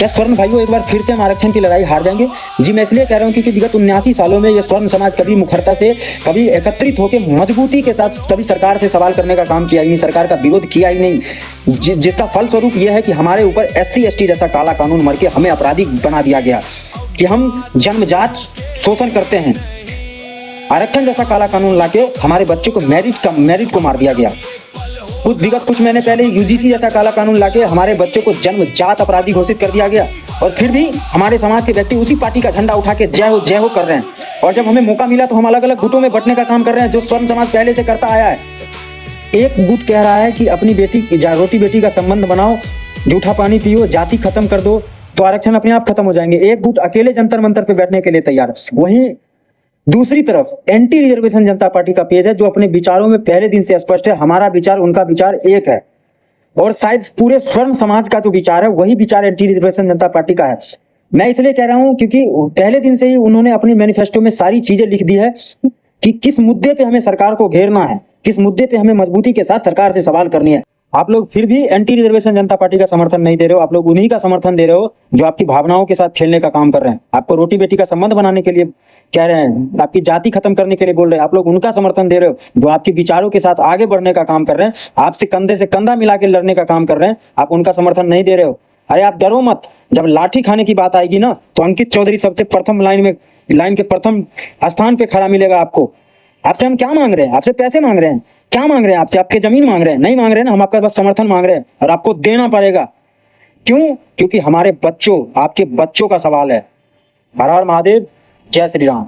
क्या स्वर्ण भाइयों एक बार फिर से हम आरक्षण की लड़ाई हार जाएंगे? जी मैं इसलिए कह रहा हूँ क्योंकि विगत 79 सालों में ये स्वर्ण समाज कभी मुखरता से, कभी एकत्रित होकर मजबूती के साथ कभी सरकार से सवाल करने का काम किया ही नहीं, सरकार का विरोध किया ही नहीं, जिसका फलस्वरूप यह है कि हमारे ऊपर SC ST जैसा काला कानून मर के हमें अपराधी बना दिया गया कि हम जन्मजात शोषण करते हैं। आरक्षण जैसा काला कानून लाके हमारे बच्चों को मेरिट को मार दिया गया। कुछ महीने पहले UGC जैसा काला कानून लाके हमारे बच्चों को जन्मजात अपराधी घोषित कर दिया गया, और फिर भी हमारे समाज के व्यक्ति उसी पार्टी का झंडा उठा के जय हो कर रहे हैं। और जब हमें मौका मिला तो हम अलग अलग गुटों में बंटने का काम कर रहे हैं, जो स्वर्ण समाज पहले से करता आया है। एक गुट कह रहा है कि अपनी रोटी बेटी का संबंध बनाओ, जूठा पानी पियो, जाति खत्म कर दो तो आरक्षण अपने आप खत्म हो जाएंगे। एक गुट अकेले जंतर मंतर पे बैठने के लिए तैयार। वहीं दूसरी तरफ एंटी रिजर्वेशन जनता पार्टी का पेज है, जो अपने विचारों में पहले दिन से स्पष्ट है। हमारा विचार उनका विचार एक है, और शायद पूरे स्वर्ण समाज का जो विचार है वही विचार एंटी रिजर्वेशन जनता पार्टी का है। मैं इसलिए कह रहा हूं क्योंकि पहले दिन से ही उन्होंने अपनी मैनिफेस्टो में सारी चीजें लिख दी है कि किस मुद्दे पे हमें सरकार को घेरना है, किस मुद्दे पे हमें मजबूती के साथ सरकार से सवाल करनी है। आप लोग फिर भी एंटी रिजर्वेशन जनता पार्टी का समर्थन नहीं दे रहे हो। आप लोग उन्हीं का समर्थन दे रहे हो जो आपकी भावनाओं के साथ खेलने का काम कर रहे हैं, आपको रोटी बेटी का संबंध बनाने के लिए कह रहे हैं, आपकी जाति खत्म करने के लिए बोल रहे हैं। आप लोग उनका समर्थन दे रहे हो जो आपके विचारों के साथ आगे बढ़ने का काम कर रहे हैं, आपसे कंधे से कंधा मिला के लड़ने का काम कर रहे हैं। आप उनका समर्थन नहीं दे रहे हो। अरे आप डरो मत, जब लाठी खाने की बात आएगी ना तो अंकित चौधरी सबसे प्रथम लाइन के प्रथम स्थान पे खड़ा मिलेगा आपको। आपसे हम क्या मांग रहे हैं? आपसे पैसे मांग रहे हैं? क्या मांग रहे हैं आपसे? आपके जमीन मांग रहे हैं? नहीं मांग रहे हैं ना, हम आपका बस समर्थन मांग रहे हैं, और आपको देना पड़ेगा। क्यों? क्योंकि हमारे बच्चों, आपके बच्चों का सवाल है। हर हर महादेव, जय श्री राम।